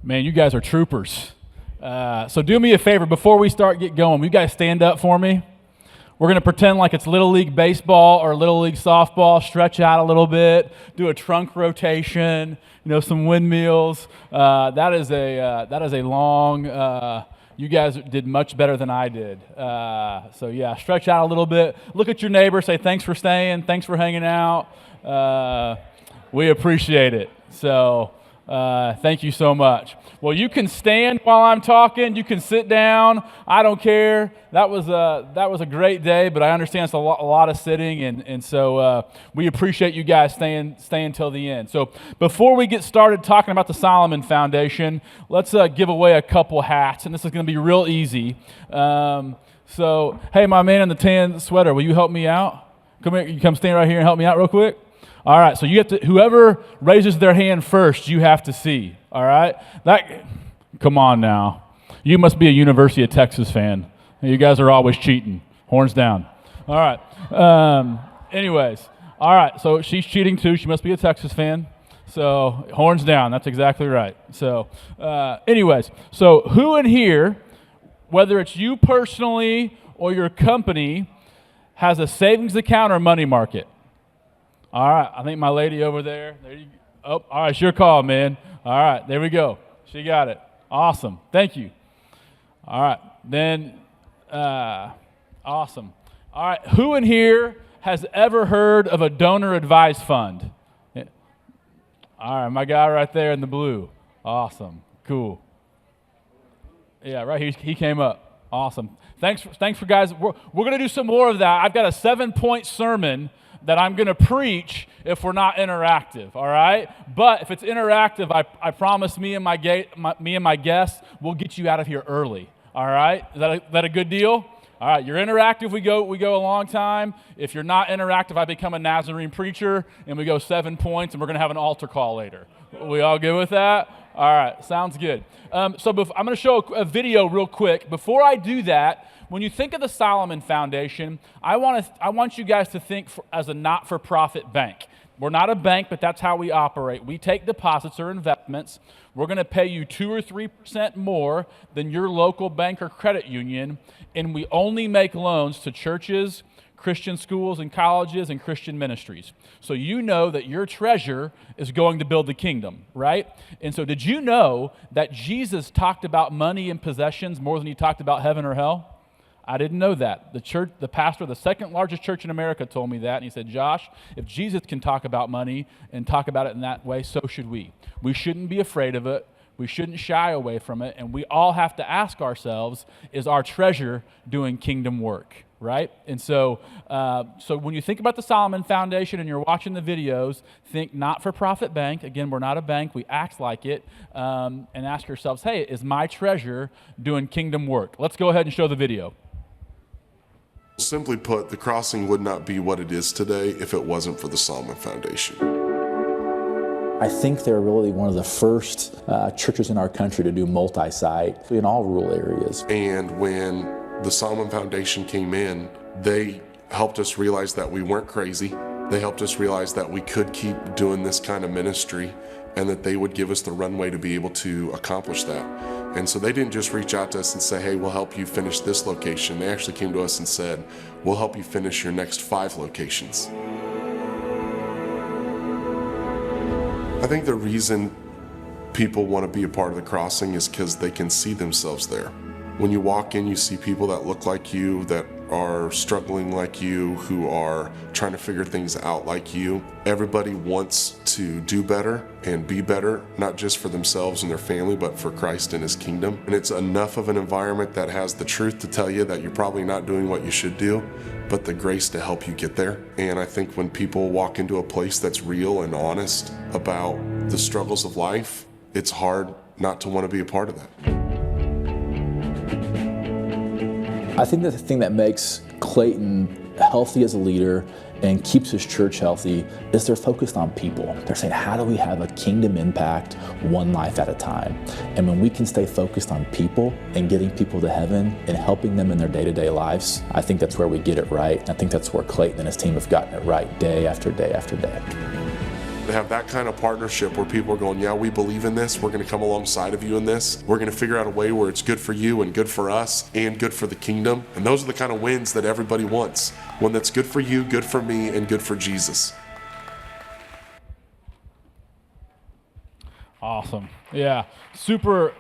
Man, you guys are troopers. So do me a favor, before we get going, will you guys stand up for me? We're going to pretend like it's Little League Baseball or Little League Softball, stretch out a little bit, do a trunk rotation, some windmills. That is a long, you guys did much better than I did. So yeah, stretch out a little bit. Look at your neighbor, say thanks for staying, thanks for hanging out. We appreciate it. So thank you so much. Well, you can stand while I'm talking. You can sit down. I don't care. That was a great day, but I understand it's a lot of sitting, and so we appreciate you guys staying till the end. So before we get started talking about the Solomon Foundation, let's give away a couple hats, and this is going to be real easy. So, hey, my man in the tan sweater, will you help me out? Come here. You come stand right here and help me out real quick. All right, so you have to, whoever raises their hand first, you have to see, all right? Come on now. You must be a University of Texas fan. You guys are always cheating. Horns down. All right. Anyways, all right, so she's cheating too. She must be a Texas fan. So horns down, that's exactly right. So anyways, so who in here, whether it's you personally or your company, has a savings account or money market? All right, I think my lady over there. All right, it's your call, man. All right, there we go. She got it. Awesome. Thank you. All right, then, awesome. All right, who in here has ever heard of a donor-advised fund? All right, my guy right there in the blue. Awesome. Cool. Yeah, right, he came up. Awesome. Thanks for guys. We're going to do some more of that. I've got a 7-point sermon that I'm going to preach if we're not interactive, all right? But if it's interactive, I promise me and my guests, we'll get you out of here early, all right? Is that a good deal? All right, you're interactive, we go a long time. If you're not interactive, I become a Nazarene preacher, and we go 7 points, and we're going to have an altar call later. We all good with that? All right, sounds good. I'm going to show a video real quick. Before I do that, when you think of the Solomon Foundation, I want you guys to think as a not-for-profit bank. We're not a bank, but that's how we operate. We take deposits or investments. We're going to pay you 2 or 3% more than your local bank or credit union, and we only make loans to churches, Christian schools and colleges, and Christian ministries. So you know that your treasure is going to build the kingdom, right? And so did you know that Jesus talked about money and possessions more than he talked about heaven or hell? I didn't know that. The pastor of the second largest church in America told me that, and he said, Josh, if Jesus can talk about money and talk about it in that way, so should we. We shouldn't be afraid of it. We shouldn't shy away from it, and we all have to ask ourselves, is our treasure doing kingdom work, right? And so when you think about the Solomon Foundation and you're watching the videos, think not-for-profit bank. Again, we're not a bank. We act like it, and ask yourselves, hey, is my treasure doing kingdom work? Let's go ahead and show the video. Simply put, the crossing would not be what it is today if it wasn't for the Solomon Foundation. I think they're really one of the first churches in our country to do multi-site in all rural areas. And when the Solomon Foundation came in, they helped us realize that we weren't crazy. They helped us realize that we could keep doing this kind of ministry and that they would give us the runway to be able to accomplish that. And so they didn't just reach out to us and say, hey, we'll help you finish this location. They actually came to us and said, we'll help you finish your next 5 locations. I think the reason people want to be a part of the crossing is because they can see themselves there. When you walk in, you see people that look like you, that are struggling like you, who are trying to figure things out like you. Everybody wants to do better and be better, not just for themselves and their family, but for Christ and his kingdom. And it's enough of an environment that has the truth to tell you that you're probably not doing what you should do, but the grace to help you get there. And I think when people walk into a place that's real and honest about the struggles of life, it's hard not to want to be a part of that. I think that the thing that makes Clayton healthy as a leader and keeps his church healthy is they're focused on people. They're saying, how do we have a kingdom impact one life at a time? And when we can stay focused on people and getting people to heaven and helping them in their day-to-day lives, I think that's where we get it right. I think that's where Clayton and his team have gotten it right day after day after day. to have that kind of partnership where people are going, yeah, we believe in this. We're going to come alongside of you in this. We're going to figure out a way where it's good for you and good for us and good for the kingdom. And those are the kind of wins that everybody wants. One that's good for you, good for me, and good for Jesus. Awesome. Yeah. Super.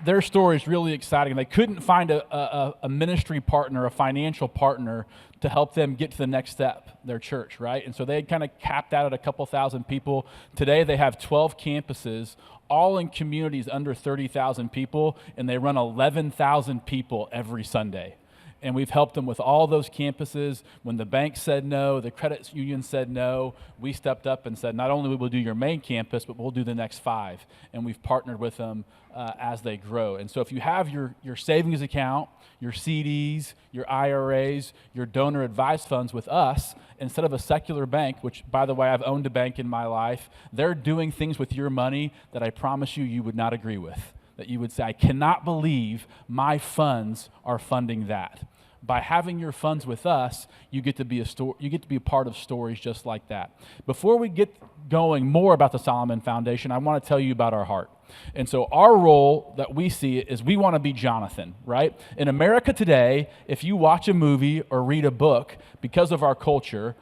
Their story is really exciting. They couldn't find a ministry partner, a financial partner to help them get to the next step, their church, right? And so they had kind of capped out at a couple thousand people. Today they have 12 campuses, all in communities under 30,000 people, and they run 11,000 people every Sunday. And we've helped them with all those campuses. When the bank said no, the credit union said no, we stepped up and said, not only will we do your main campus, but we'll do the next 5. And we've partnered with them as they grow. And so if you have your savings account, your CDs, your IRAs, your donor advised funds with us, instead of a secular bank, which, by the way, I've owned a bank in my life, they're doing things with your money that I promise you would not agree with. That you would say, I cannot believe my funds are funding that. By having your funds with us, you get to be a part of stories just like that. Before we get going more about the Solomon Foundation, I want to tell you about our heart. And so our role that we see is we want to be Jonathan, right? In America today, if you watch a movie or read a book, because of our culture,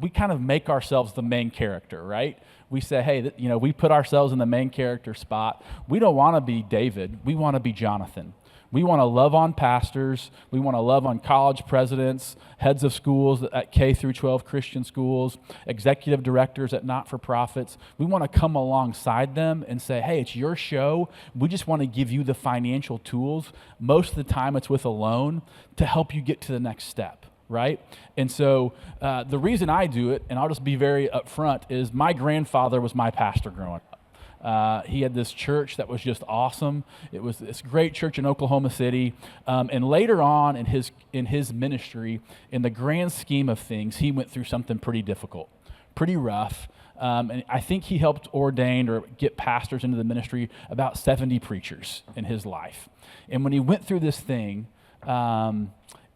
we kind of make ourselves the main character, right? We say, hey, we put ourselves in the main character spot. We don't want to be David. We want to be Jonathan. We want to love on pastors. We want to love on college presidents, heads of schools at K through 12 Christian schools, executive directors at not-for-profits. We want to come alongside them and say, hey, it's your show. We just want to give you the financial tools. Most of the time it's with a loan to help you get to the next step. Right? And so the reason I do it, and I'll just be very upfront, is my grandfather was my pastor growing up. He had this church that was just awesome. It was this great church in Oklahoma City. And later on in his ministry, in the grand scheme of things, he went through something pretty difficult, pretty rough. And I think he helped ordain or get pastors into the ministry about 70 preachers in his life. And when he went through this thing,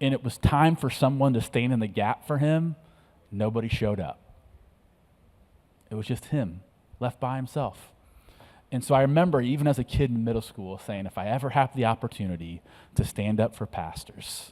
and it was time for someone to stand in the gap for him, nobody showed up. It was just him, left by himself. And so I remember, even as a kid in middle school, saying, if I ever have the opportunity to stand up for pastors,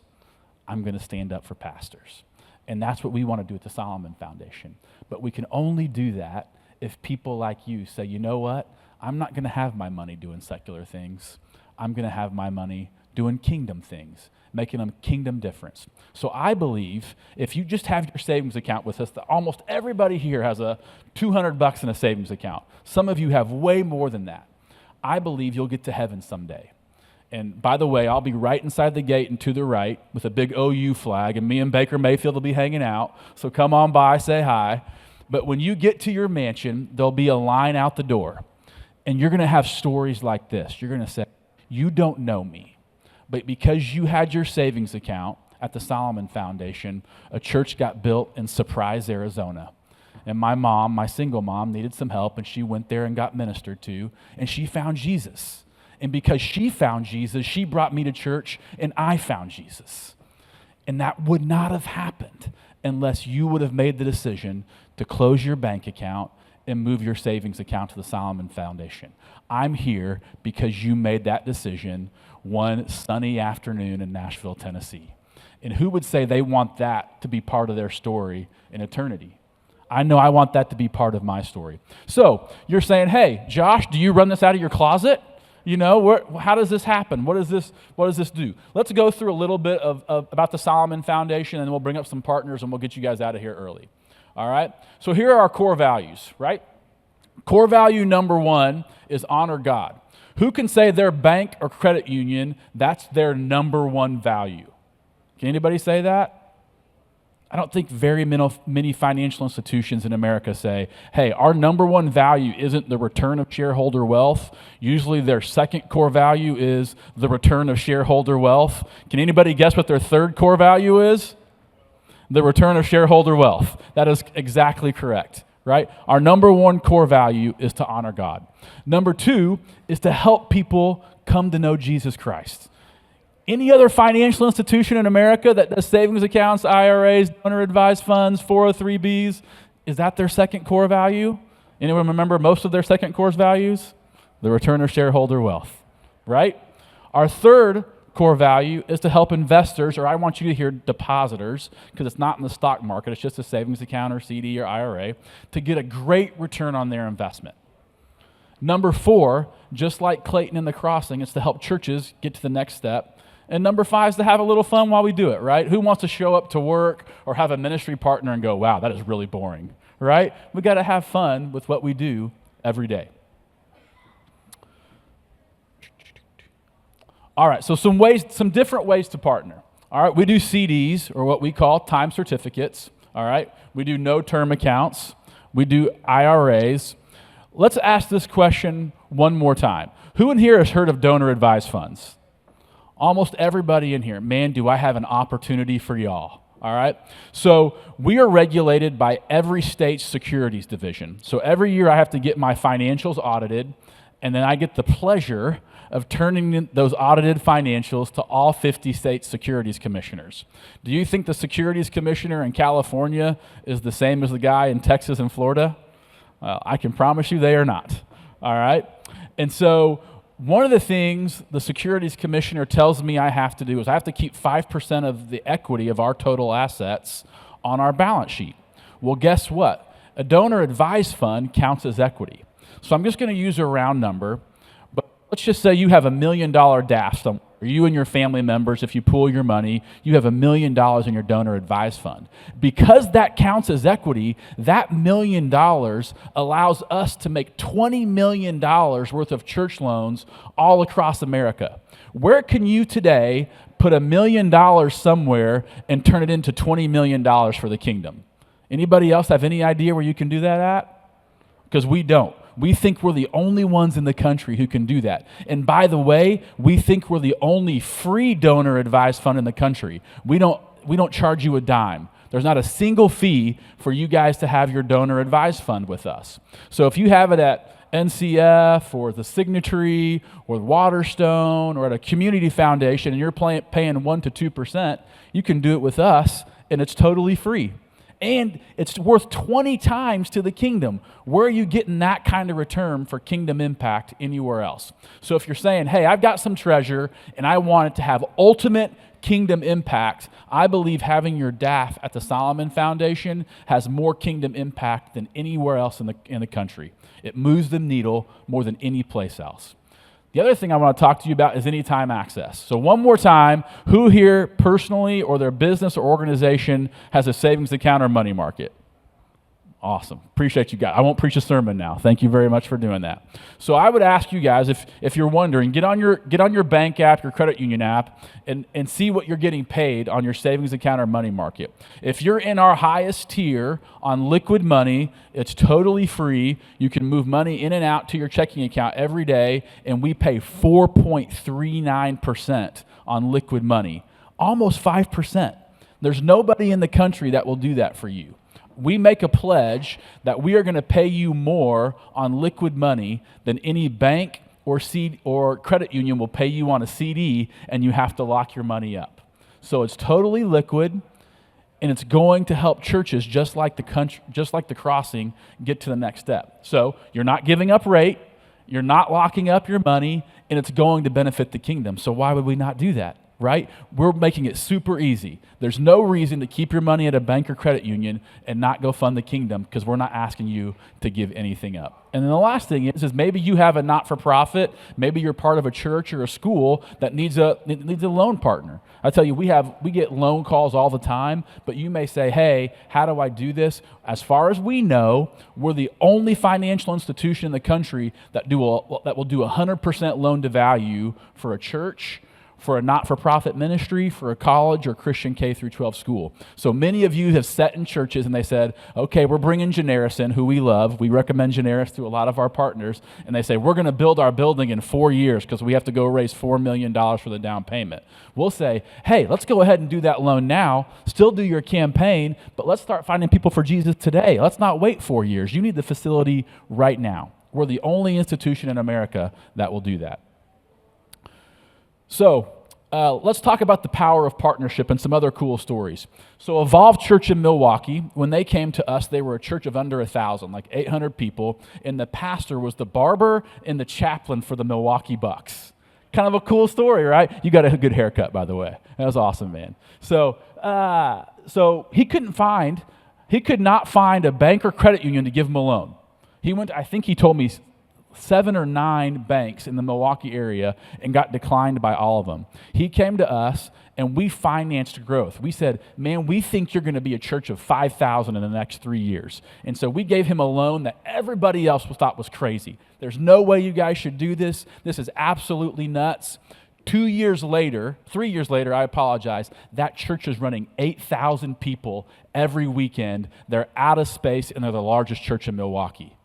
I'm going to stand up for pastors. And that's what we want to do at the Solomon Foundation. But we can only do that if people like you say, you know what? I'm not going to have my money doing secular things. I'm going to have my money doing kingdom things, making a kingdom difference. So I believe if you just have your savings account with us, that almost everybody here has a $200 in a savings account. Some of you have way more than that. I believe you'll get to heaven someday. And by the way, I'll be right inside the gate and to the right with a big OU flag, and me and Baker Mayfield will be hanging out. So come on by, say hi. But when you get to your mansion, there'll be a line out the door. And you're going to have stories like this. You're going to say, you don't know me. But because you had your savings account at the Solomon Foundation, a church got built in Surprise, Arizona. And my mom, my single mom, needed some help, and she went there and got ministered to, and she found Jesus. And because she found Jesus, she brought me to church, and I found Jesus. And that would not have happened unless you would have made the decision to close your bank account and move your savings account to the Solomon Foundation. I'm here because you made that decision one sunny afternoon in Nashville, Tennessee. And who would say they want that to be part of their story in eternity? I know I want that to be part of my story. So you're saying, hey, Josh, do you run this out of your closet? How does this happen? What does this do? Let's go through a little bit about the Solomon Foundation, and then we'll bring up some partners, and we'll get you guys out of here early. All right? So here are our core values, right? Core value number 1 is honor God. Who can say their bank or credit union, that's their number 1 value? Can anybody say that? I don't think very many financial institutions in America say, hey, our number 1 value isn't the return of shareholder wealth. Usually their second core value is the return of shareholder wealth. Can anybody guess what their third core value is? The return of shareholder wealth. That is exactly correct, right? Our number 1 core value is to honor God. Number 2 is to help people come to know Jesus Christ. Any other financial institution in America that does savings accounts, IRAs, donor advised funds, 403Bs, is that their second core value? Anyone remember most of their second core values? The return of shareholder wealth, right? Our third core value is to help investors, or I want you to hear depositors, because it's not in the stock market, it's just a savings account or CD or IRA, to get a great return on their investment. Number 4, just like Clayton and the Crossing, it's to help churches get to the next step. And number 5 is to have a little fun while we do it, right? Who wants to show up to work or have a ministry partner and go, wow, that is really boring, right? We got to have fun with what we do every day. All right, so some different ways to partner. All right, we do CDs, or what we call time certificates. All right, we do no-term accounts. We do IRAs. Let's ask this question one more time. Who in here has heard of donor-advised funds? Almost everybody in here. Man, do I have an opportunity for y'all. All right, so we are regulated by every state's securities division. So every year I have to get my financials audited, and then I get the pleasure of turning in those audited financials to all 50 state securities commissioners. Do you think the securities commissioner in California is the same as the guy in Texas and Florida? I can promise you they are not, all right? And so one of the things the securities commissioner tells me I have to do is I have to keep 5% of the equity of our total assets on our balance sheet. Well, guess what? A donor advised fund counts as equity. So I'm just going to use a round number. Let's just say you have $1 million DAF somewhere. You and your family members, if you pool your money, you have $1 million in your donor advised fund. Because that counts as equity, that $1 million allows us to make $20 million worth of church loans all across America. Where can you today put $1 million somewhere and turn it into $20 million for the kingdom? Anybody else have any idea where you can do that at? Because we don't. We think we're the only ones in the country who can do that. And by the way, we think we're the only free donor advised fund in the country. We don't charge you a dime. There's not a single fee for you guys to have your donor advised fund with us. So if you have it at NCF or the Signatory or the Waterstone or at a community foundation and you're paying 1 to 2%, you can do it with us and it's totally free. And it's worth 20 times to the kingdom. Where are you getting that kind of return for kingdom impact anywhere else? So if you're saying, hey, I've got some treasure and I want it to have ultimate kingdom impact, I believe having your DAF at the Solomon Foundation has more kingdom impact than anywhere else in the country. It moves the needle more than any place else. The other thing I want to talk to you about is anytime access. So one more time, who here personally or their business or organization has a savings account or money market? Awesome. Appreciate you guys. I won't preach a sermon now. Thank you very much for doing that. So I would ask you guys, if you're wondering, get on your bank app, your credit union app, and see what you're getting paid on your savings account or money market. If you're in our highest tier on liquid money, it's totally free. You can move money in and out to your checking account every day, and we pay 4.39% on liquid money, almost 5%. There's nobody in the country that will do that for you. We make a pledge that we are going to pay you more on liquid money than any bank or credit union will pay you on a CD, and you have to lock your money up. So it's totally liquid, and it's going to help churches just like the Crossing get to the next step. So you're not giving up rate, you're not locking up your money, and it's going to benefit the kingdom. So why would we not do that? Right? We're making it super easy. There's no reason to keep your money at a bank or credit union and not go fund the kingdom because we're not asking you to give anything up. And then the last thing is maybe you have a not-for-profit, maybe you're part of a church or a school that needs a loan partner. I tell you, we get loan calls all the time, but you may say, hey, how do I do this? As far as we know, we're the only financial institution in the country that will do 100% loan to value for a church, for a not-for-profit ministry, for a college or Christian K through 12 school. So many of you have sat in churches and they said, okay, we're bringing Generis in, who we love. We recommend Generis to a lot of our partners. And they say, we're going to build our building in 4 years because we have to go raise $4 million for the down payment. We'll say, hey, let's go ahead and do that loan now, still do your campaign, but let's start finding people for Jesus today. Let's not wait 4 years. You need the facility right now. We're the only institution in America that will do that. So let's talk about the power of partnership and some other cool stories. So Evolve Church in Milwaukee, when they came to us, they were a church of under 1,000, like 800 people, and the pastor was the barber and the chaplain for the Milwaukee Bucks. Kind of a cool story, right? You got a good haircut, by the way. That was awesome, man. So he could not find a bank or credit union to give him a loan. He went, I think he told me 7 or 9 banks in the Milwaukee area and got declined by all of them. He came to us and we financed growth. We said, man, we think you're going to be a church of 5,000 in the next 3 years. And so we gave him a loan that everybody else thought was crazy. There's no way you guys should do this. This is absolutely nuts. 3 years later, I apologize, that church is running 8,000 people every weekend. They're out of space and they're the largest church in Milwaukee.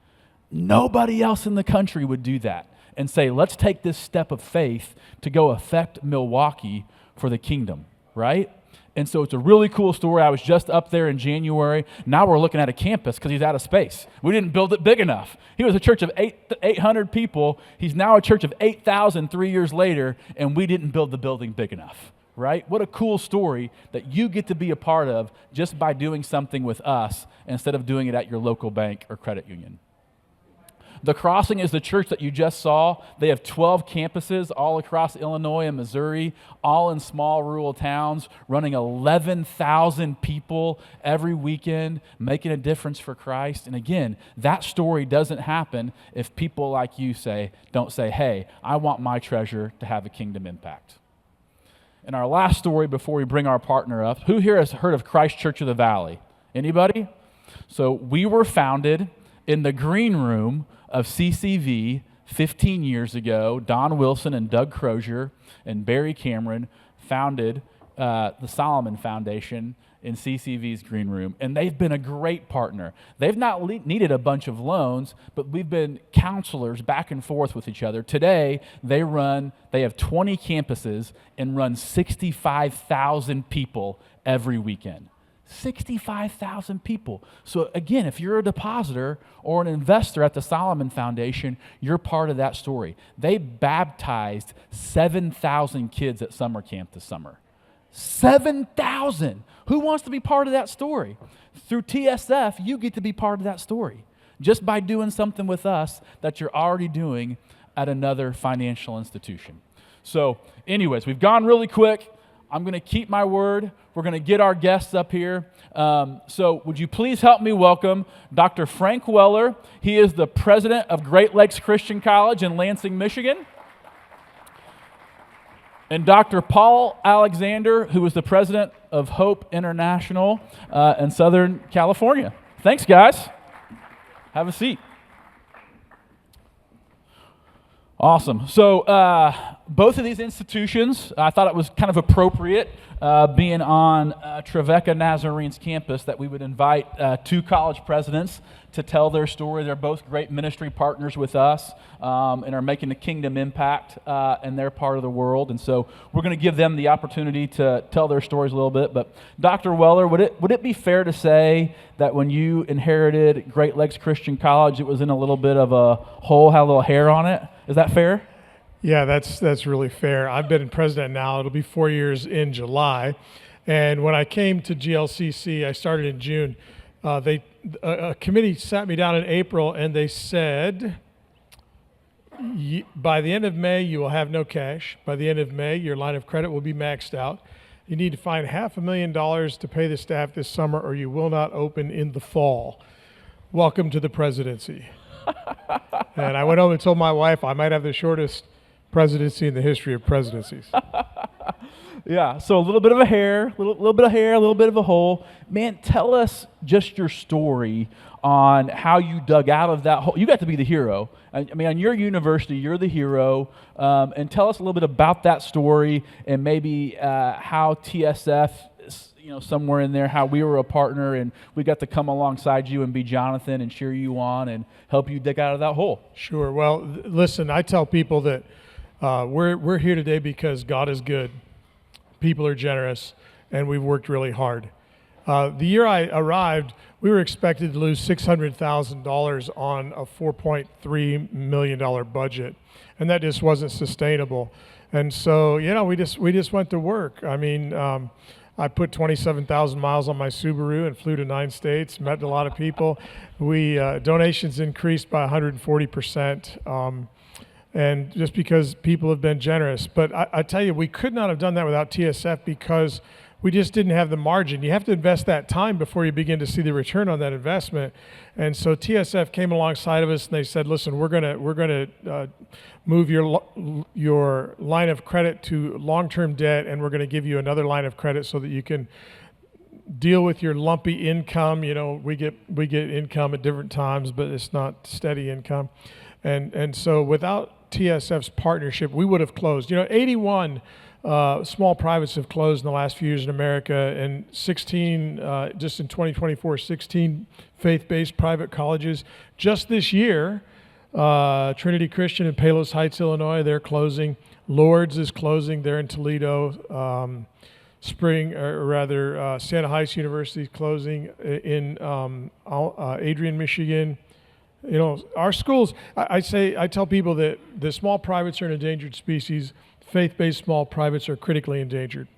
Nobody else in the country would do that and say, let's take this step of faith to go affect Milwaukee for the kingdom, right? And so it's a really cool story. I was just up there in January. Now we're looking at a campus because he's out of space. We didn't build it big enough. He was a church of 800 people. He's now a church of 8,000 3 years later, and we didn't build the building big enough, right? What a cool story that you get to be a part of just by doing something with us instead of doing it at your local bank or credit union. The Crossing is the church that you just saw. They have 12 campuses all across Illinois and Missouri, all in small rural towns, running 11,000 people every weekend, making a difference for Christ. And again, that story doesn't happen if people like you don't say, hey, I want my treasure to have a kingdom impact. And our last story before we bring our partner up, who here has heard of Christ Church of the Valley? Anybody? So we were founded in the green room of CCV 15 years ago. Don Wilson and Doug Crozier and Barry Cameron founded the Solomon Foundation in CCV's green room, and they've been a great partner. They've not needed a bunch of loans, but we've been counselors back and forth with each other. Today, they have 20 campuses and run 65,000 people every weekend. 65,000 people. So again, if you're a depositor or an investor at the Solomon Foundation, you're part of that story. They baptized 7,000 kids at summer camp this summer. 7,000! Who wants to be part of that story? Through TSF, you get to be part of that story just by doing something with us that you're already doing at another financial institution. So anyways, we've gone really quick. I'm going to keep my word. We're going to get our guests up here. So would you please help me welcome Dr. Frank Weller. He is the president of Great Lakes Christian College in Lansing, Michigan. And Dr. Paul Alexander, who is the president of Hope International in Southern California. Thanks, guys. Have a seat. Awesome. So both of these institutions, I thought it was kind of appropriate being on Trevecca Nazarene's campus that we would invite 2 college presidents to tell their story. They're both great ministry partners with us and are making a kingdom impact in their part of the world. And so we're going to give them the opportunity to tell their stories a little bit. But Dr. Weller, would it be fair to say that when you inherited Great Lakes Christian College, it was in a little bit of a hole, had a little hair on it? Is that fair? Yeah, that's really fair. I've been president now. It'll be 4 years in July. And when I came to GLCC, I started in June. A committee sat me down in April, and they said, by the end of May, you will have no cash. By the end of May, your line of credit will be maxed out. You need to find $500,000 to pay the staff this summer, or you will not open in the fall. Welcome to the presidency. And I went home and told my wife I might have the shortest presidency in the history of presidencies. Yeah, so a little bit of a hair, a little bit of hair, a little bit of a hole. Man, tell us just your story on how you dug out of that hole. You got to be the hero. I mean, on your university, you're the hero. And tell us a little bit about that story and maybe how TSF, somewhere in there, how we were a partner and we got to come alongside you and be Jonathan and cheer you on and help you dig out of that hole. Sure. Well, listen, I tell people that we're here today because God is good, people are generous, and we've worked really hard. The year I arrived, we were expected to lose $600,000 on a $4.3 million budget, and that just wasn't sustainable. And so, we just went to work. I mean, I put 27,000 miles on my Subaru and flew to 9 states, met a lot of people. We donations increased by 140%, and just because people have been generous. But I tell you, we could not have done that without TSF because we just didn't have the margin. You have to invest that time before you begin to see the return on that investment. And so TSF came alongside of us and they said, listen, we're gonna move your line of credit to long-term debt, and we're gonna give you another line of credit so that you can deal with your lumpy income. We get income at different times, but it's not steady income. And so without TSF's partnership, we would have closed. 81 small privates have closed in the last few years in America, and 16, just in 2024, 16 faith-based private colleges. Just this year, Trinity Christian in Palos Heights, Illinois, they're closing. Lourdes is closing. They're in Toledo. Santa Heights University is closing in Adrian, Michigan. Our schools, I tell people that the small privates are an endangered species. Faith-based small privates are critically endangered.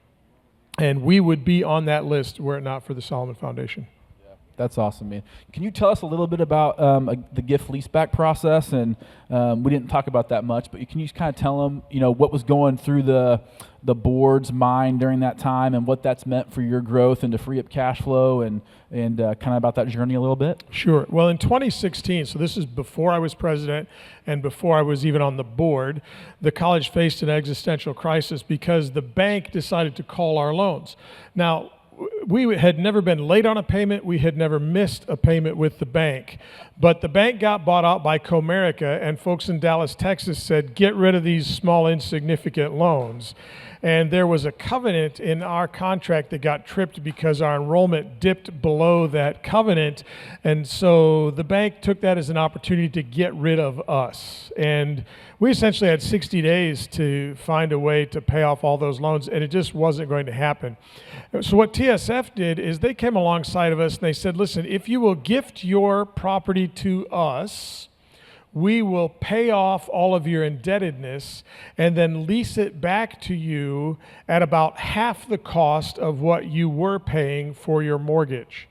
And we would be on that list were it not for the Solomon Foundation. Yeah, that's awesome, man. Can you tell us a little bit about the gift leaseback process? And we didn't talk about that much, but can you just kind of tell them, what was going through the board's mind during that time and what that's meant for your growth and to free up cash flow and kind of about that journey a little bit? Sure. Well, in 2016, so this is before I was president and before I was even on the board, the college faced an existential crisis because the bank decided to call our loans. Now, we had never been late on a payment. We had never missed a payment with the bank. But the bank got bought out by Comerica, and folks in Dallas, Texas said, get rid of these small, insignificant loans. And there was a covenant in our contract that got tripped because our enrollment dipped below that covenant. And so the bank took that as an opportunity to get rid of us. And we essentially had 60 days to find a way to pay off all those loans, and it just wasn't going to happen. So what TSF did is they came alongside of us and they said, listen, if you will gift your property to us, we will pay off all of your indebtedness and then lease it back to you at about half the cost of what you were paying for your mortgage.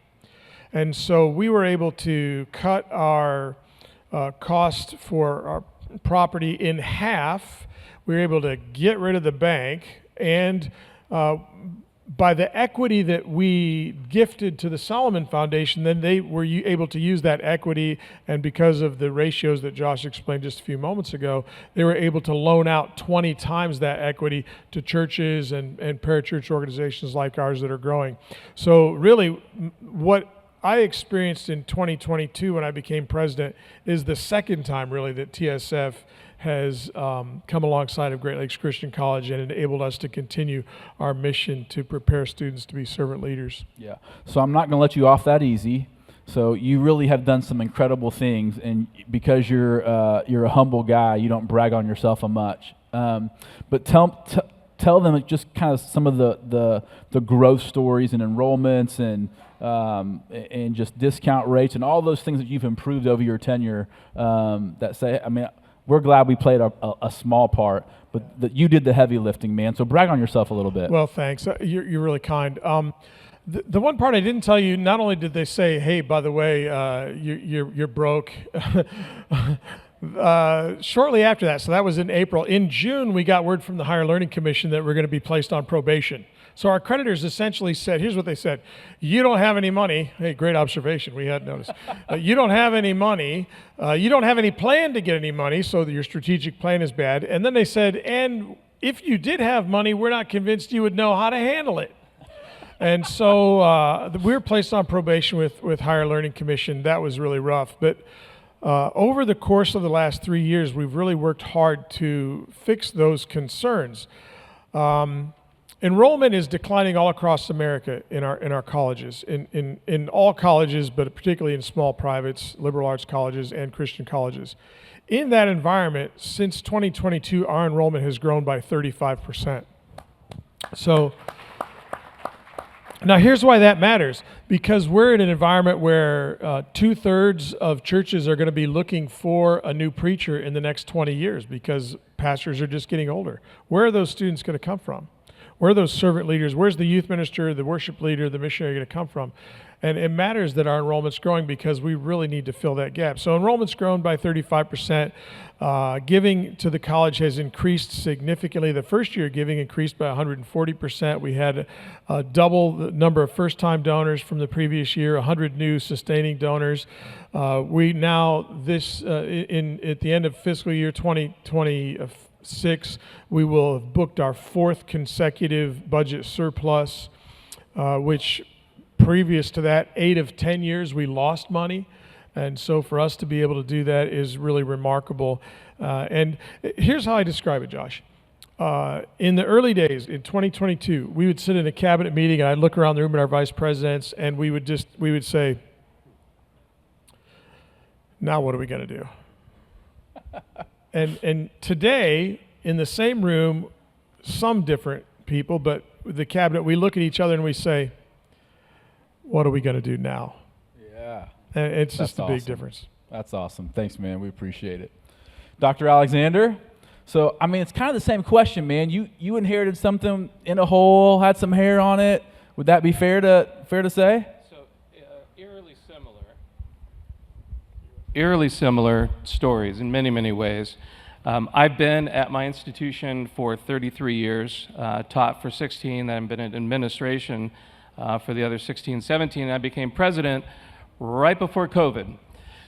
And so we were able to cut our cost for our property in half. We were able to get rid of the bank, and by the equity that we gifted to the Solomon Foundation, then they were able to use that equity, and because of the ratios that Josh explained just a few moments ago, they were able to loan out 20 times that equity to churches and parachurch organizations like ours that are growing. So really, what I experienced in 2022 when I became president is the second time really that TSF has come alongside of Great Lakes Christian College and enabled us to continue our mission to prepare students to be servant leaders. Yeah. So I'm not going to let you off that easy. So you really have done some incredible things, and because you're a humble guy, you don't brag on yourself much. But tell them just kind of some of the growth stories and enrollments and just discount rates and all those things that you've improved over your tenure. We're glad we played a small part, but that you did the heavy lifting, man. So brag on yourself a little bit. Well, thanks. You're really kind. The one part I didn't tell you, not only did they say, hey, by the way, you're broke. Shortly after that, so that was in April. In June, we got word from the Higher Learning Commission that we're going to be placed on probation. So our creditors essentially said, here's what they said: you don't have any money. Hey, great observation. We hadn't noticed. You don't have any money. You don't have any plan to get any money, so that your strategic plan is bad. And then they said, and if you did have money, we're not convinced you would know how to handle it. And so we were placed on probation with Higher Learning Commission. That was really rough. But over the course of the last 3 years, we've really worked hard to fix those concerns. Enrollment is declining all across America in our colleges, in all colleges, but particularly in small privates, liberal arts colleges, and Christian colleges. In that environment, since 2022, our enrollment has grown by 35%. So Now, here's why that matters. Because we're in an environment where 2/3 of churches are going to be looking for a new preacher in the next 20 years because pastors are just getting older. Where are those students going to come from? Where are those servant leaders? Where's the youth minister, the worship leader, the missionary going to come from? And it matters that our enrollment's growing because we really need to fill that gap. So enrollment's grown by 35%. Giving to the college has increased significantly. The first year giving increased by 140%. We had double the number of first-time donors from the previous year, 100 new sustaining donors. We now, at the end of fiscal year 2026, we will have booked our 4th consecutive budget surplus, which previous to that, 8 of 10 years, we lost money. And so for us to be able to do that is really remarkable. And here's how I describe it, Josh. In the early days, in 2022, we would sit in a cabinet meeting, and I'd look around the room at our vice presidents, and we would say, now what are we going to do? And today, in the same room, some different people, but the cabinet, we look at each other and we say, what are we going to do now? Yeah. And it's That's just a big awesome. difference. That's awesome. Thanks, man. We appreciate it. Dr. Alexander, so, I mean, it's kind of the same question, man. You inherited something in a hole, had some hair on it. Would that be fair to say? So, eerily similar stories in many, many ways. I've been at my institution for 33 years, taught for 16, then I've been in administration for the other 16, 17, and I became president right before COVID.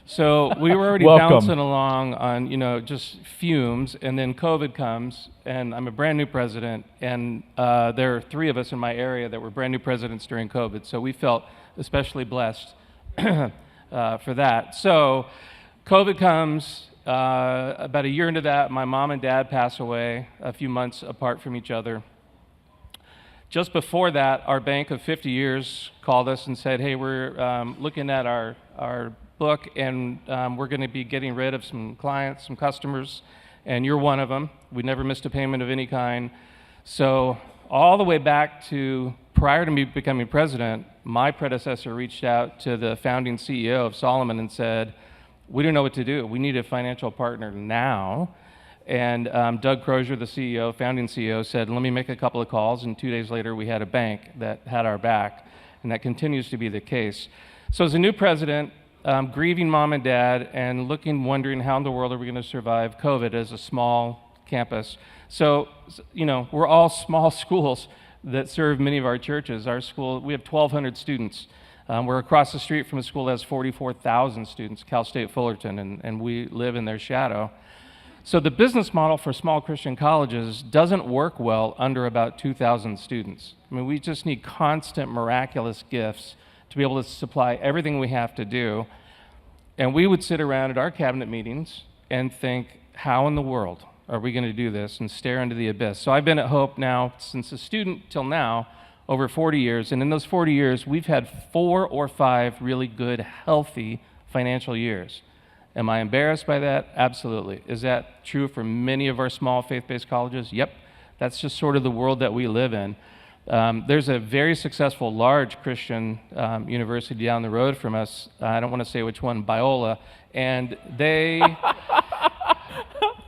So we were already bouncing along on, just fumes, and then COVID comes, and I'm a brand new president, and there are 3 of us in my area that were brand new presidents during COVID, so we felt especially blessed for that. So COVID comes, about a year into that, my mom and dad pass away a few months apart from each other. Just before that, our bank of 50 years called us and said, hey, we're looking at our book, and we're going to be getting rid of some clients, some customers, and you're one of them. We never missed a payment of any kind. So all the way back to prior to me becoming president, my predecessor reached out to the founding CEO of Solomon and said, we don't know what to do. We need a financial partner now. And Doug Crozier, the CEO, founding CEO, said, let me make a couple of calls, and 2 days later we had a bank that had our back, and that continues to be the case. So as a new president, grieving mom and dad, and wondering how in the world are we going to survive COVID as a small campus. So, we're all small schools that serve many of our churches. Our school, we have 1,200 students. We're across the street from a school that has 44,000 students, Cal State Fullerton, and we live in their shadow. So the business model for small Christian colleges doesn't work well under about 2,000 students. I mean, we just need constant miraculous gifts to be able to supply everything we have to do. And we would sit around at our cabinet meetings and think, how in the world are we going to do this, and stare into the abyss? So I've been at Hope now since a student till now, over 40 years. And in those 40 years, we've had 4 or 5 really good, healthy financial years. Am I embarrassed by that? Absolutely. Is that true for many of our small faith-based colleges? Yep. That's just sort of the world that we live in. There's a very successful large Christian university down the road from us. I don't want to say which one, Biola, and they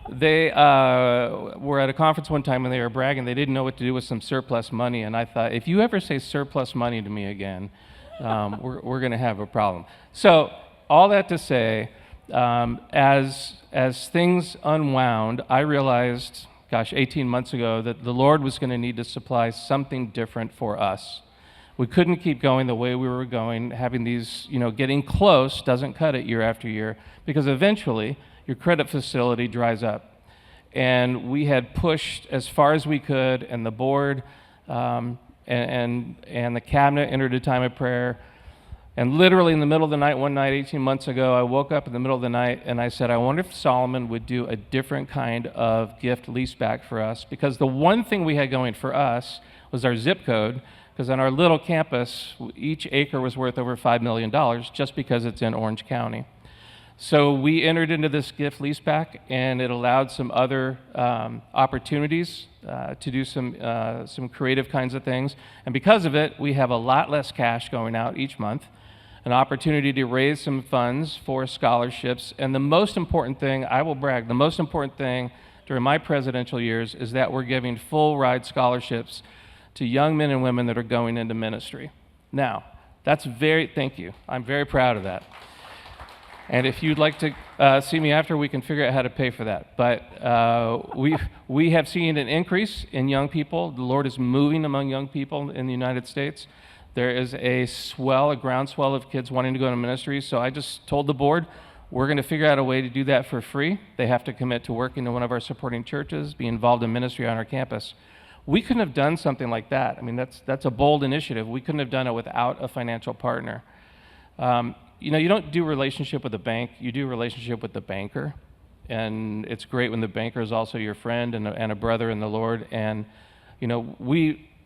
were at a conference one time and they were bragging they didn't know what to do with some surplus money, and I thought, if you ever say surplus money to me again, we're going to have a problem. So all that to say, as things unwound, I realized, 18 months ago, that the Lord was going to need to supply something different for us. We couldn't keep going the way we were going, having these, getting close doesn't cut it year after year, because eventually your credit facility dries up. And we had pushed as far as we could, and the board and the cabinet entered a time of prayer. And literally in the middle of the night, one night 18 months ago, I woke up in the middle of the night and I said, I wonder if Solomon would do a different kind of gift leaseback for us, because the one thing we had going for us was our zip code, because on our little campus, each acre was worth over $5 million just because it's in Orange County. So we entered into this gift leaseback, and it allowed some other opportunities to do some creative kinds of things. And because of it, we have a lot less cash going out each month, an opportunity to raise some funds for scholarships. And the most important thing, I will brag, the most important thing during my presidential years is that we're giving full ride scholarships to young men and women that are going into ministry. Now, thank you. I'm very proud of that. And if you'd like to see me after, we can figure out how to pay for that. But we have seen an increase in young people. The Lord is moving among young people in the United States. There is a groundswell of kids wanting to go into ministry. So I just told the board, we're going to figure out a way to do that for free. They have to commit to working in one of our supporting churches, be involved in ministry on our campus. We couldn't have done something like that. I mean, that's a bold initiative. We couldn't have done it without a financial partner. You don't do relationship with a bank, you do relationship with the banker. And it's great when the banker is also your friend and a brother in the Lord. And,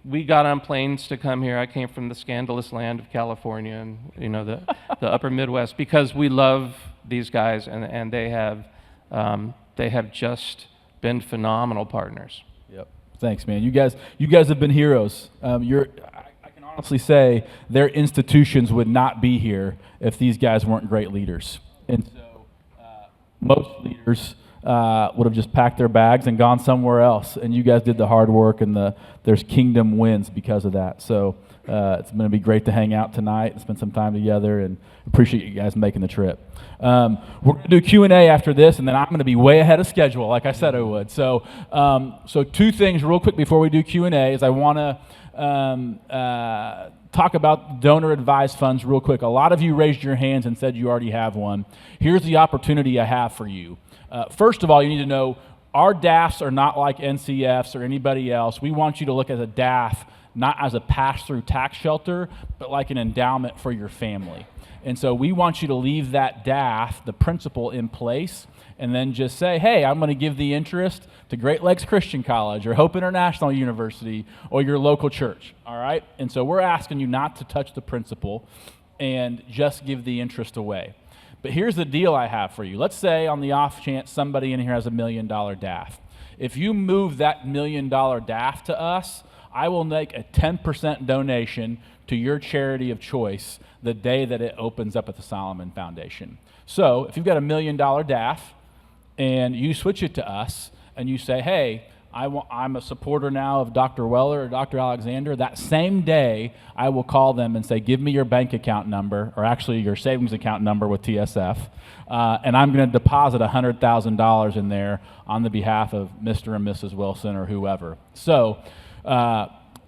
we got on planes to come here. I came from the scandalous land of California and, the upper Midwest, because we love these guys, and they have just been phenomenal partners. Yep. Thanks, man. You guys have been heroes. I can honestly say their institutions would not be here if these guys weren't great leaders. And so most leaders would have just packed their bags and gone somewhere else. And you guys did the hard work, and there's kingdom wins because of that. So it's going to be great to hang out tonight and spend some time together, and appreciate you guys making the trip. We're going to do Q&A after this, and then I'm going to be way ahead of schedule, like I said I would. So two things real quick before we do Q&A is I want to talk about donor advised funds real quick. A lot of you raised your hands and said you already have one. Here's the opportunity I have for you. First of all, you need to know our DAFs are not like NCFs or anybody else. We want you to look at a DAF not as a pass-through tax shelter, but like an endowment for your family. And so we want you to leave that DAF, the principal, in place, and then just say, hey, I'm going to give the interest to Great Lakes Christian College or Hope International University or your local church, all right? And so we're asking you not to touch the principal and just give the interest away. But here's the deal I have for you. Let's say on the off chance somebody in here has $1 million DAF. If you move that $1 million DAF to us, I will make a 10% donation to your charity of choice the day that it opens up at the Solomon Foundation. So if you've got $1 million DAF and you switch it to us and you say, hey, I'm a supporter now of Dr. Weller or Dr. Alexander, that same day I will call them and say, give me your bank account number, or actually your savings account number with TSF, and I'm going to deposit $100,000 in there on the behalf of Mr. and Mrs. Wilson or whoever. So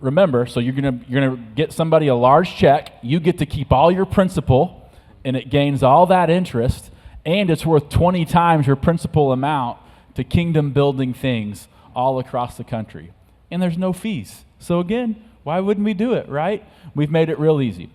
remember, so you're gonna get somebody a large check, you get to keep all your principal, and it gains all that interest, and it's worth 20 times your principal amount to kingdom building things all across the country. And there's no fees. So again, why wouldn't we do it, right? We've made it real easy.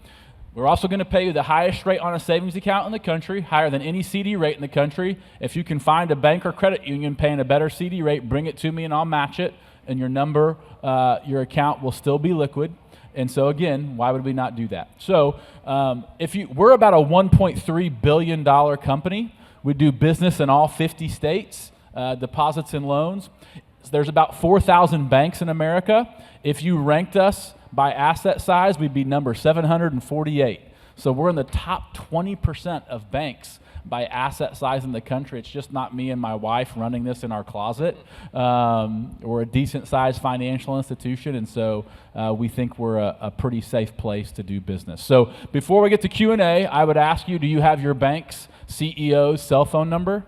We're also going to pay you the highest rate on a savings account in the country, higher than any CD rate in the country. If you can find a bank or credit union paying a better CD rate, bring it to me and I'll match it, and your account will still be liquid. And so again, why would we not do that? So we're about a $1.3 billion company. We do business in all 50 states, deposits and loans. There's about 4,000 banks in America. If you ranked us by asset size, we'd be number 748. So we're in the top 20% of banks by asset size in the country. It's just not me and my wife running this in our closet. We're a decent-sized financial institution, and so we think we're a pretty safe place to do business. So before we get to Q&A, I would ask you, do you have your bank's CEO's cell phone number?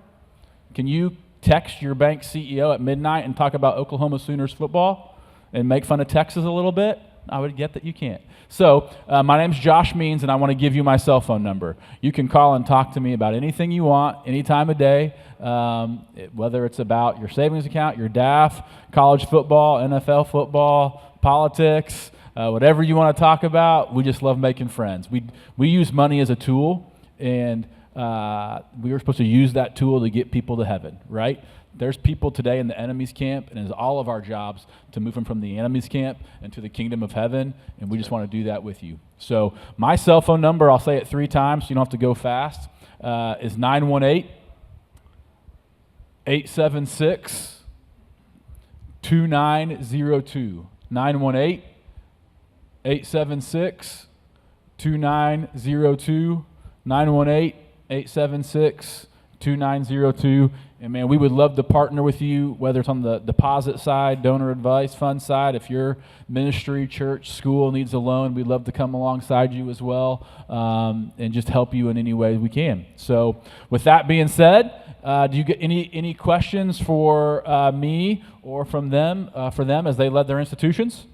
Can you text your bank CEO at midnight and talk about Oklahoma Sooners football and make fun of Texas a little bit? I would get that you can't. So my name's Josh Means, and I want to give you my cell phone number. You can call and talk to me about anything you want, any time of day, whether it's about your savings account, your DAF, college football, NFL football, politics, whatever you want to talk about. We just love making friends. We use money as a tool, and we were supposed to use that tool to get people to heaven, right? There's people today in the enemy's camp, and it's all of our jobs to move them from the enemy's camp into the kingdom of heaven, and we just want to do that with you. So my cell phone number, I'll say it 3 times so you don't have to go fast, is 918-876-2902. 918-876-2902. 918-876-2902. And man, we would love to partner with you, whether it's on the deposit side, donor advice fund side. If your ministry, church, school needs a loan, we'd love to come alongside you as well, and just help you in any way we can. So with that being said, do you get any questions for me or from them for them as they led their institutions?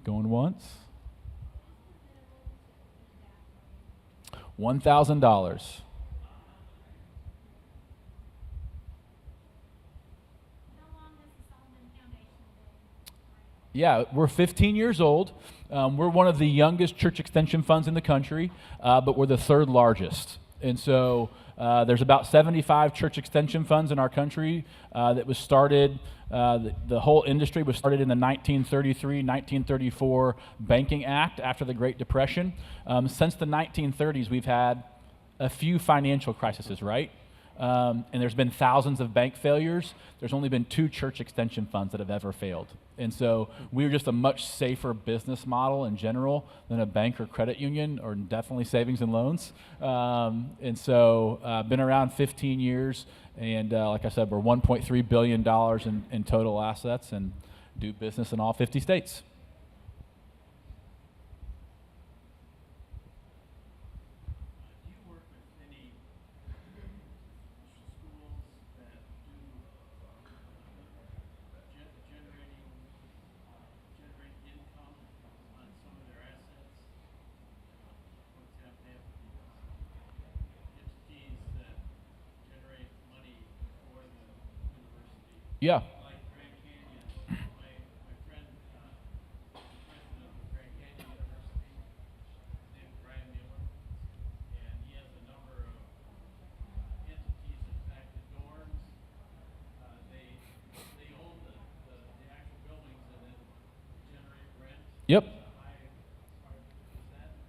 Going once. $1,000. Yeah, we're 15 years old. We're one of the youngest church extension funds in the country, but we're the 3rd largest. And so there's about 75 church extension funds in our country that was started. The whole industry was started in the 1933-1934 Banking Act after the Great Depression. Since the 1930s, we've had a few financial crises, right? And there's been thousands of bank failures. There's only been 2 church extension funds that have ever failed. And so we're just a much safer business model in general than a bank or credit union, or definitely savings and loans. And so been around 15 years. And like I said, we're $1.3 billion in total assets and do business in all 50 states. Yeah. Like Grand Canyon, my friend, president of Grand Canyon University, his name is Brian Mueller, and he has a number of entities that back the dorms. They own the actual buildings and then generate rent. Yep.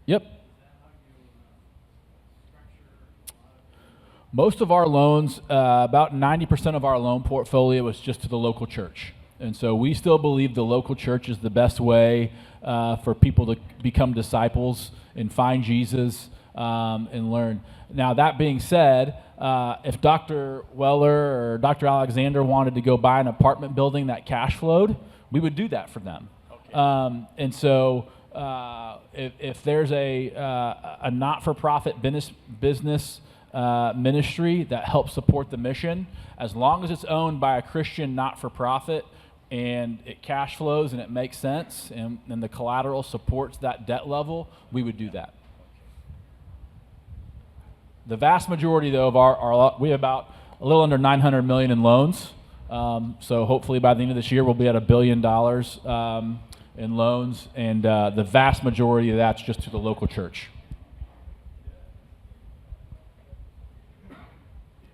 Yep. Most of our loans, about 90% of our loan portfolio is just to the local church. And so we still believe the local church is the best way for people to become disciples and find Jesus and learn. Now, that being said, if Dr. Weller or Dr. Alexander wanted to go buy an apartment building that cash flowed, we would do that for them. Okay. And so if there's a not-for-profit business ministry that helps support the mission, as long as it's owned by a Christian not-for-profit and it cash flows and it makes sense and the collateral supports that debt level, we would do that. The vast majority, though, of our we have about a little under $900 million in loans. So hopefully by the end of this year, we'll be at $1 billion in loans, and the vast majority of that's just to the local church.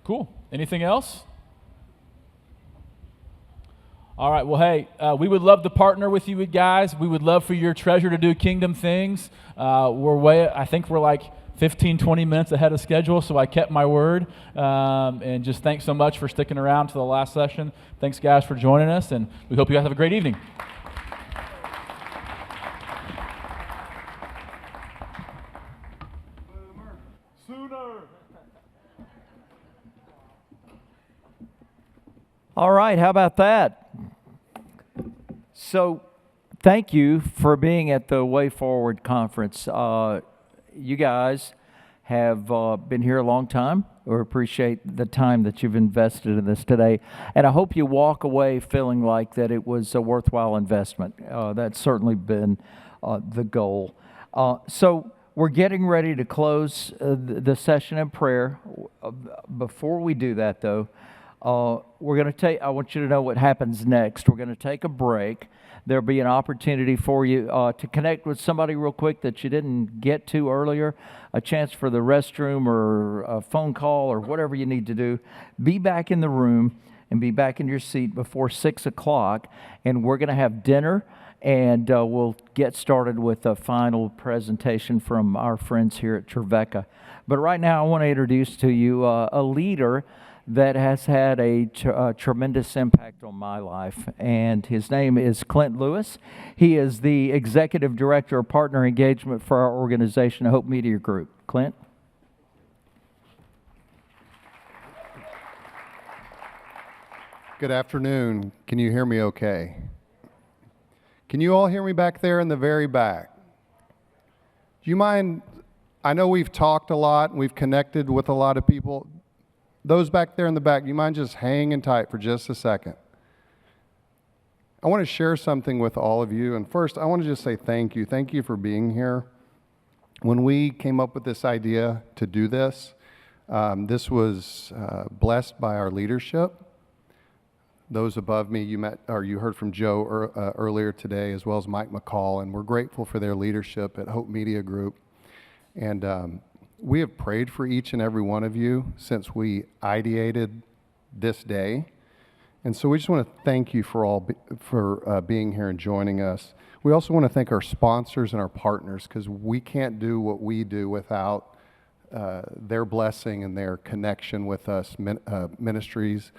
Cool. Anything else? All right. Well, hey, we would love to partner with you guys. We would love for your treasure to do kingdom things. I think we're like 15, 20 minutes ahead of schedule, so I kept my word. And just thanks so much for sticking around to the last session. Thanks, guys, for joining us, and we hope you guys have a great evening. All right, how about that? So, thank you for being at the WayForward conference. You guys have been here a long time. We appreciate the time that you've invested in this today. And I hope you walk away feeling like that it was a worthwhile investment. That's certainly been the goal. So, we're getting ready to close the session in prayer. Before we do that, though, We're going to take, I want you to know what happens next. We're going to take a break. There'll be an opportunity for you to connect with somebody real quick that you didn't get to earlier, a chance for the restroom or a phone call or whatever you need to do. Be back in the room and be back in your seat before 6 o'clock, and we're going to have dinner, and we'll get started with a final presentation from our friends here at Trevecca. But right now I want to introduce to you a leader that has had a tremendous impact on my life, and his name is Clint Lewis. He is the Executive Director of Partner Engagement for our organization, Hope Media Group. Clint? Good afternoon. Can you hear me okay? Can you all hear me back there in the very back? Do you mind? I know we've talked a lot and we've connected with a lot of people. Those back there in the back, do you mind just hanging tight for just a second? I want to share something with all of you. And first, I want to just say thank you. Thank you for being here. When we came up with this idea to do this, this was blessed by our leadership. Those above me, you met or you heard from Joe earlier today, as well as Mike McCall, and we're grateful for their leadership at Hope Media Group. And we have prayed for each and every one of you since we ideated this day. And so we just want to thank you for being here and joining us. We also want to thank our sponsors and our partners, because we can't do what we do without their blessing and their connection with us, ministries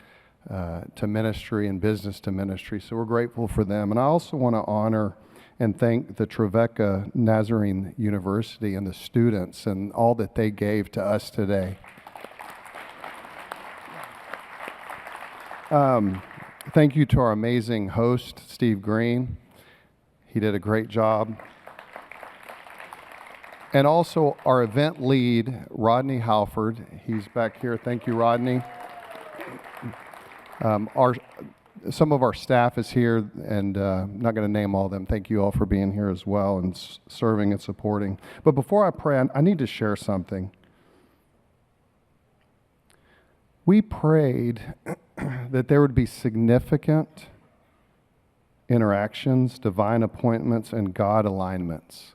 to ministry and business to ministry. So we're grateful for them. And I also want to honor and thank the Trevecca Nazarene University and the students and all that they gave to us today. Thank you to our amazing host, Steve Green. He did a great job. And also our event lead, Rodney Halford. He's back here. Thank you, Rodney. Some of our staff is here, and I'm not going to name all of them. Thank you all for being here as well and serving and supporting. But before I pray, I need to share something. We prayed that there would be significant interactions, divine appointments, and God alignments.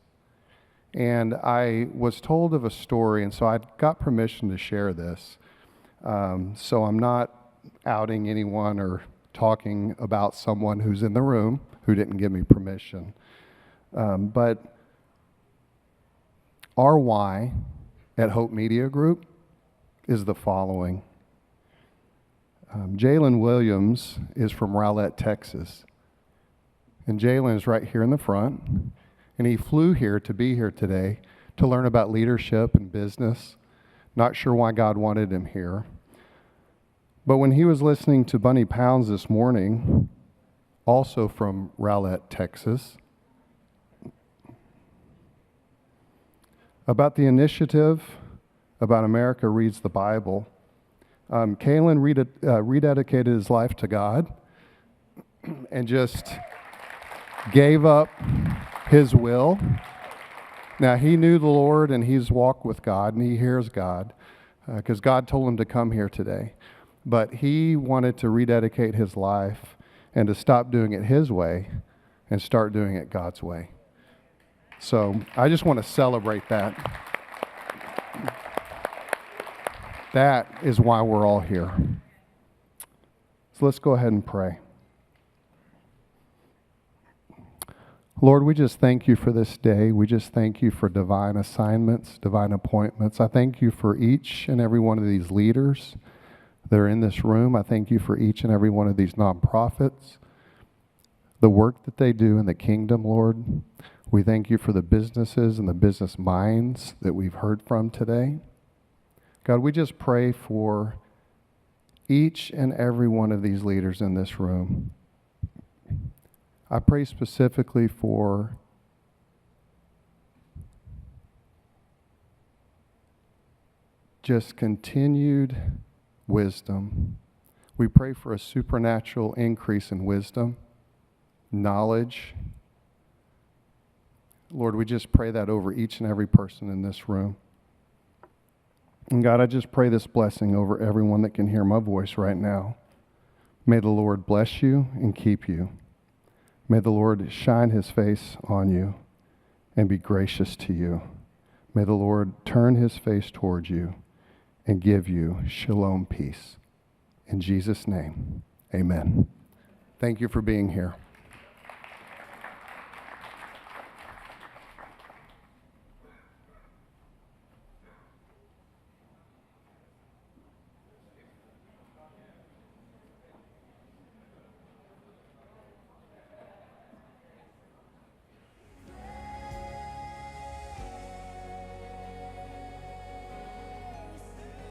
And I was told of a story, and so I got permission to share this. So I'm not outing anyone or talking about someone who's in the room who didn't give me permission. But our why at Hope Media Group is the following. Jalen Williams is from Rowlett, Texas. And Jalen is right here in the front. And he flew here to be here today to learn about leadership and business. Not sure why God wanted him here. But when he was listening to Bunny Pounds this morning, also from Rowlett, Texas, about the initiative about America Reads the Bible, Kalen rededicated his life to God and just gave up his will. Now, he knew the Lord, and he's walked with God, and he hears God, because God told him to come here today. But he wanted to rededicate his life and to stop doing it his way and start doing it God's way. So I just want to celebrate that. That is why we're all here. So let's go ahead and pray. Lord, we just thank you for this day. We just thank you for divine assignments, divine appointments. I thank you for each and every one of these leaders that are in this room. I thank you for each and every one of these nonprofits, the work that they do in the kingdom, Lord. We thank you for the businesses and the business minds that we've heard from today. God, we just pray for each and every one of these leaders in this room. I pray specifically for just continued wisdom. We pray for a supernatural increase in wisdom, knowledge. Lord, we just pray that over each and every person in this room. And God, I just pray this blessing over everyone that can hear my voice right now. May the Lord bless you and keep you. May the Lord shine his face on you and be gracious to you. May the Lord turn his face towards you and give you shalom peace. In Jesus' name, amen. Thank you for being here.